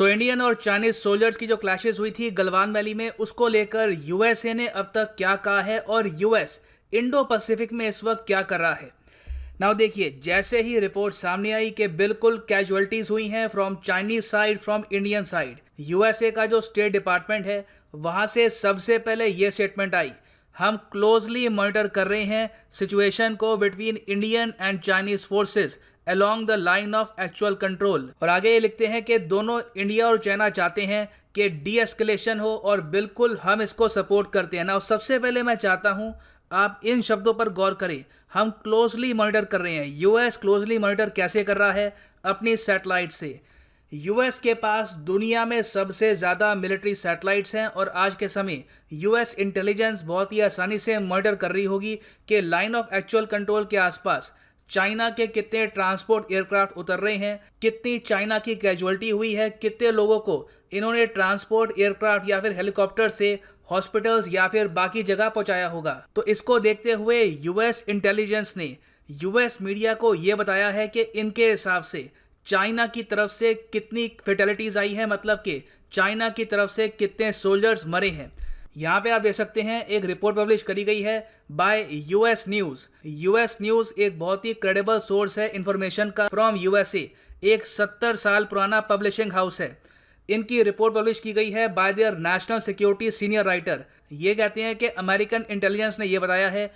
Indian और Chinese soldiers की जो क्लैशेस हुई थी गलवान वैली में, उसको लेकर यूएसए ने अब तक क्या कहा है और यूएस इंडो पैसिफिक में इस वक्त क्या कर रहा है। नाउ देखिए, जैसे ही रिपोर्ट सामने आई कि बिल्कुल कैजुअलिटीज हुई हैं from Chinese side, from Indian side, USA का जो स्टेट डिपार्टमेंट है वहां से सबसे पहले ये स्टेटमेंट आई, हम क्लोजली मॉनिटर कर रहे हैं सिचुएशन को between Indian and Chinese forces along the line of actual control. और आगे ये लिखते हैं कि दोनों इंडिया और चाइना चाहते हैं कि डी एस्केलेशन हो और बिल्कुल हम इसको सपोर्ट करते हैं ना। सबसे पहले मैं चाहता हूं आप इन शब्दों पर गौर करें, हम क्लोजली मॉनिटर कर रहे हैं। यूएस क्लोजली मॉनिटर कैसे कर रहा है? अपनी सैटेलाइट से। यूएस के पास दुनिया में सबसे ज़्यादा मिलिट्री सैटेलाइट्स हैं और आज के समय यूएस इंटेलिजेंस बहुत ही आसानी से मॉनिटर कर रही होगी कि लाइन ऑफ एक्चुअल कंट्रोल के आसपास चाइना के कितने ट्रांसपोर्ट एयरक्राफ्ट उतर रहे हैं, कितनी चाइना की कैजुअलिटी हुई है, कितने लोगों को इन्होंने ट्रांसपोर्ट एयरक्राफ्ट या फिर हेलीकॉप्टर से हॉस्पिटल्स या फिर बाकी जगह पहुंचाया होगा। तो इसको देखते हुए यूएस इंटेलिजेंस ने यूएस मीडिया को यह बताया है कि इनके हिसाब से चाइना की तरफ से कितनी फेटेलिटीज आई है, मतलब कि चाइना की तरफ से कितने सोल्जर्स मरे हैं। यहाँ पे आप देख सकते हैं एक रिपोर्ट पब्लिश करी गई है bye US news. US news एक बहुत ही क्रेडिबल सोर्स है इंफॉर्मेशन का फ्रॉम यूएसए, एक 70 साल पुराना पब्लिशिंग हाउस है। इनकी रिपोर्ट पब्लिश की गई है bye there national security senior writer. ये कहते हैं कि अमेरिकन इंटेलिजेंस ने यह बताया है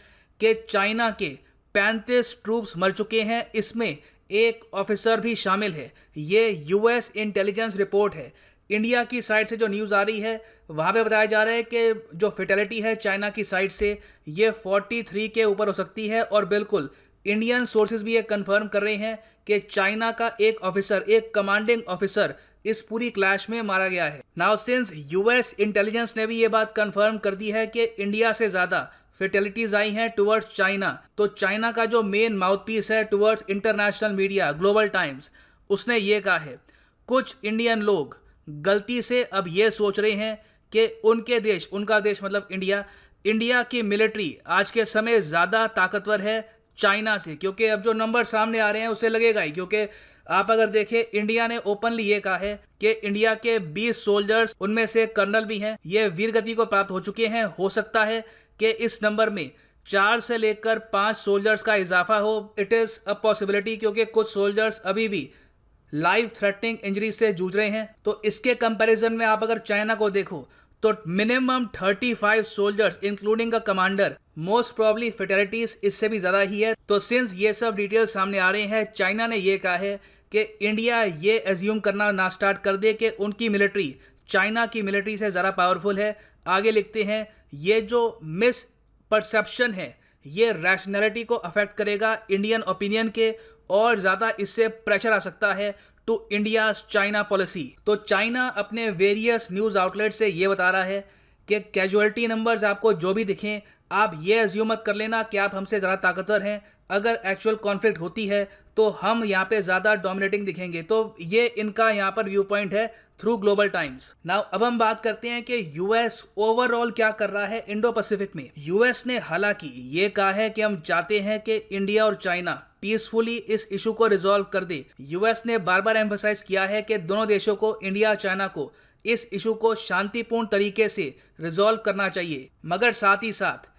कि चाइना के 35 ट्रूप्स मर चुके हैं, इसमें एक ऑफिसर भी शामिल है। ये यूएस इंटेलिजेंस रिपोर्ट है। इंडिया की साइड से जो न्यूज़ आ रही है वहाँ पे बताया जा रहा है कि जो फेटेलिटी है चाइना की साइड से ये 43 के ऊपर हो सकती है। और बिल्कुल इंडियन सोर्सेज भी ये कंफर्म कर रहे हैं कि चाइना का एक ऑफिसर, एक कमांडिंग ऑफिसर इस पूरी क्लैश में मारा गया है। नाउ सिंस यूएस इंटेलिजेंस ने भी ये बात कंफर्म कर दी है कि इंडिया से ज़्यादा फेटेलिटीज आई हैं टुवर्ड्स चाइना, तो चाइना का जो मेन माउथपीस है towards international media global times, उसने ये कहा है कुछ इंडियन लोग गलती से अब ये सोच रहे हैं कि उनके देश, उनका देश मतलब इंडिया की मिलिट्री आज के समय ज़्यादा ताकतवर है चाइना से, क्योंकि अब जो नंबर सामने आ रहे हैं उससे लगेगा ही। क्योंकि आप अगर देखें, इंडिया ने ओपनली ये कहा है कि इंडिया के 20 सोल्जर्स, उनमें से कर्नल भी हैं, ये वीरगति को प्राप्त हो चुके हैं। हो सकता है कि इस नंबर में 4 से लेकर 5 सोल्जर्स का इजाफा हो। इट इज़ अ पॉसिबिलिटी, क्योंकि कुछ सोल्जर्स अभी भी लाइफ थ्रेटनिंग इंजरी से जूझ रहे हैं। तो इसके कंपैरिजन में आप अगर चाइना को देखो तो minimum 35 soldiers including a commander, most probably fatalities इससे भी ज़्यादा ही है। तो सिंस ये सब डिटेल सामने आ रहे हैं, चाइना ने ये कहा है कि इंडिया ये एज्यूम करना ना स्टार्ट कर दे कि उनकी मिलिट्री चाइना की मिलिट्री से ज़्यादा पावरफुल है। आगे लिखते हैं, ये जो मिस परसेप्शन है ये रैशनैलिटी को अफेक्ट करेगा इंडियन ओपिनियन के, और ज़्यादा इससे प्रेशर आ सकता है टू इंडियाज चाइना पॉलिसी। तो चाइना अपने वेरियस न्यूज़ आउटलेट से ये बता रहा है कि कैजुअलिटी नंबर्स आपको जो भी दिखें, आप ये एज्यूम मत कर लेना कि आप हमसे ज़्यादा ताकतवर हैं। अगर एक्चुअल कॉन्फ्लिक्ट होती है तो हम यहाँ पे ज़्यादा डोमिनेटिंग दिखेंगे। तो ये इनका यहाँ पर व्यू पॉइंट है थ्रू ग्लोबल टाइम्स। नाउ अब हम बात करते हैं कि यूएस ओवरऑल क्या कर रहा है इंडो पैसिफिक में। यूएस ने हालांकि ये कहा है कि हम चाहते हैं कि इंडिया और चाइना पीसफुली इस इशू को रिजॉल्व कर दे। यूएस ने बार बार एम्फसाइज किया है कि दोनों देशों को, इंडिया और चाइना को, इस इशू को शांतिपूर्ण तरीके से रिजॉल्व करना चाहिए। मगर साथ ही साथ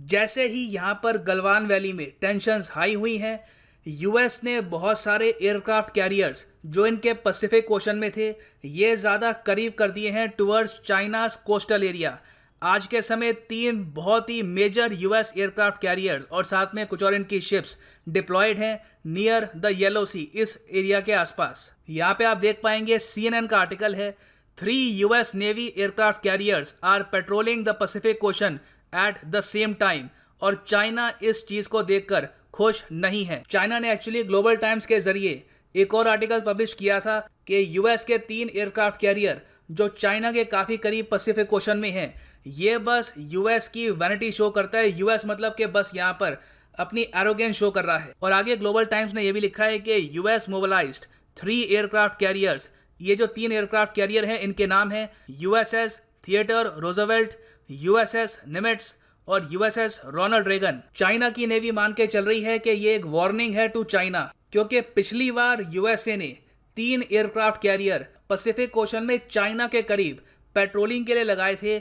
जैसे ही यहाँ पर गलवान वैली में टेंशन्स हाई हुई हैं, यूएस ने बहुत सारे एयरक्राफ्ट कैरियर्स जो इनके पैसिफिक ओशन में थे ये ज़्यादा करीब कर दिए हैं टुवर्ड्स चाइनास कोस्टल एरिया। आज के समय 3 बहुत ही मेजर यूएस एयरक्राफ्ट कैरियर्स और साथ में कुछ और इनकी शिप्स डिप्लॉयड हैं नियर द येलो सी, इस एरिया के आसपास। यहाँ पे आप देख पाएंगे CNN का आर्टिकल है, 3 US navy aircraft carriers are patrolling the Pacific Ocean at the same time. और चाइना इस चीज़ को देखकर खुश नहीं है। चाइना ने एक्चुअली ग्लोबल टाइम्स के जरिए एक और आर्टिकल पब्लिश किया था कि यूएस के 3 एयरक्राफ्ट कैरियर जो चाइना के काफ़ी करीब पैसिफिक ओशन में हैं, ये बस यूएस की वैनिटी शो करता है। यूएस मतलब कि बस यहाँ पर अपनी एरोगेंस शो कर रहा है। और आगे ग्लोबल टाइम्स ने यह भी लिखा है कि यूएस मोबिलाइज्ड 3 एयरक्राफ्ट कैरियर्स। ये जो 3 एयरक्राफ्ट कैरियर हैं इनके नाम हैं USS theatre Roosevelt, USS Nimitz और यूएसएस रोनाल्ड रेगन। चाइना की नेवी मान के चल रही है कि ये एक वार्निंग है टू चाइना, क्योंकि पिछली बार यूएसए ने 3 एयरक्राफ्ट कैरियर पैसिफिक ओशन में चाइना के करीब पेट्रोलिंग के लिए लगाए थे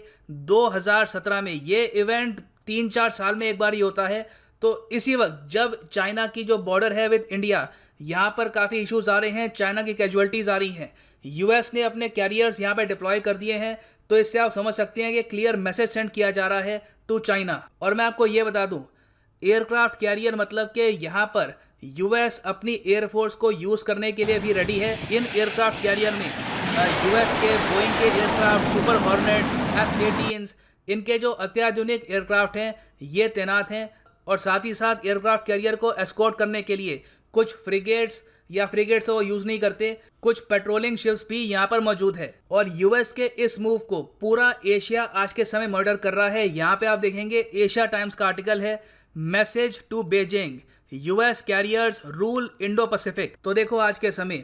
2017 में। ये इवेंट 3-4 साल में एक बार ही होता है। तो इसी वक्त जब चाइना की जो बॉर्डर है विद इंडिया, यहाँ पर काफ़ी इश्यूज आ रहे हैं, चाइना की कैजुअलिटीज़ आ रही हैं, यूएस ने अपने कैरियर्स यहाँ पे डिप्लॉय कर दिए हैं। तो इससे आप समझ सकते हैं कि क्लियर मैसेज सेंड किया जा रहा है टू चाइना। और मैं आपको ये बता दूं, एयरक्राफ्ट कैरियर मतलब कि यहाँ पर यूएस अपनी एयरफोर्स को यूज़ करने के लिए भी रेडी है। इन एयरक्राफ्ट कैरियर में यूएस के बोइंग के एयरक्राफ्ट, सुपर हॉर्नेट्स, F-18, इनके जो अत्याधुनिक एयरक्राफ्ट हैं ये तैनात हैं। और साथ ही साथ एयरक्राफ्ट कैरियर को एस्कॉर्ट करने के लिए कुछ फ्रिगेट्स वो यूज़ नहीं करते, कुछ पेट्रोलिंग शिप्स भी यहाँ पर मौजूद है। और यूएस के इस मूव को पूरा एशिया आज के समय मॉनिटर कर रहा है। यहाँ पे आप देखेंगे एशिया टाइम्स का आर्टिकल है, message to Beijing, US carriers rule Indo Pacific. तो देखो आज के समय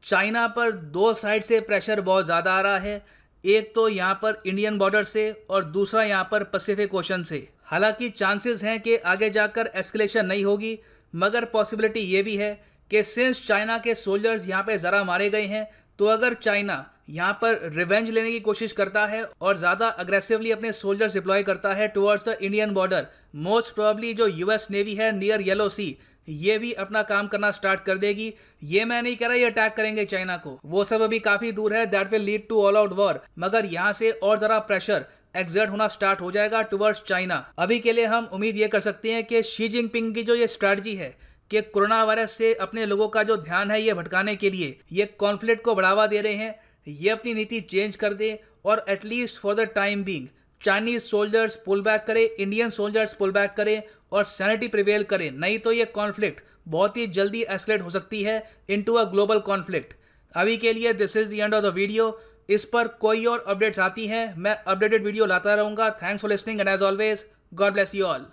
चाइना पर दो साइड से प्रेशर बहुत ज़्यादा आ रहा है। एक तो यहाँ पर इंडियन बॉर्डर से और दूसरा यहाँ पर पैसिफिक ओशन से। हालांकि चांसेस हैं कि आगे जाकर एस्केलेशन नहीं होगी, मगर पॉसिबिलिटी ये भी है कि सिंस चाइना के सोल्जर्स यहाँ पे ज़रा मारे गए हैं, तो अगर चाइना यहाँ पर रिवेंज लेने की कोशिश करता है और ज़्यादा अग्रेसिवली अपने सोल्जर्स डिप्लॉय करता है towards the Indian border, most probably जो यूएस नेवी है नियर येलो सी, ये भी अपना काम करना स्टार्ट कर देगी। ये मैं नहीं कह रहा ये अटैक करेंगे चाइना को, वो सब अभी काफ़ी दूर है, that will lead to all out war, मगर यहाँ से और ज़रा प्रेशर एक्सर्ट होना स्टार्ट हो जाएगा टुवर्ड्स चाइना। अभी के लिए हम उम्मीद ये कर सकते हैं कि शी जिनपिंग की जो ये स्ट्रैटेजी है कि कोरोना वायरस से अपने लोगों का जो ध्यान है ये भटकाने के लिए ये कॉन्फ्लिक्ट को बढ़ावा दे रहे हैं, ये अपनी नीति चेंज कर दे और at least for the time being Chinese soldiers pull back करे, इंडियन सोल्जर्स पुल बैक करे और सैनिटी प्रिवेल करे। नहीं तो ये कॉन्फ्लिक्ट बहुत ही जल्दी एस्केलेट हो सकती है इनटू अ ग्लोबल कॉन्फ्लिक्ट। अभी के लिए this is the end of the video. इस पर कोई और अपडेट्स आती हैं मैं अपडेटेड वीडियो लाता रहूँगा। Thanks for listening and as always God bless you all.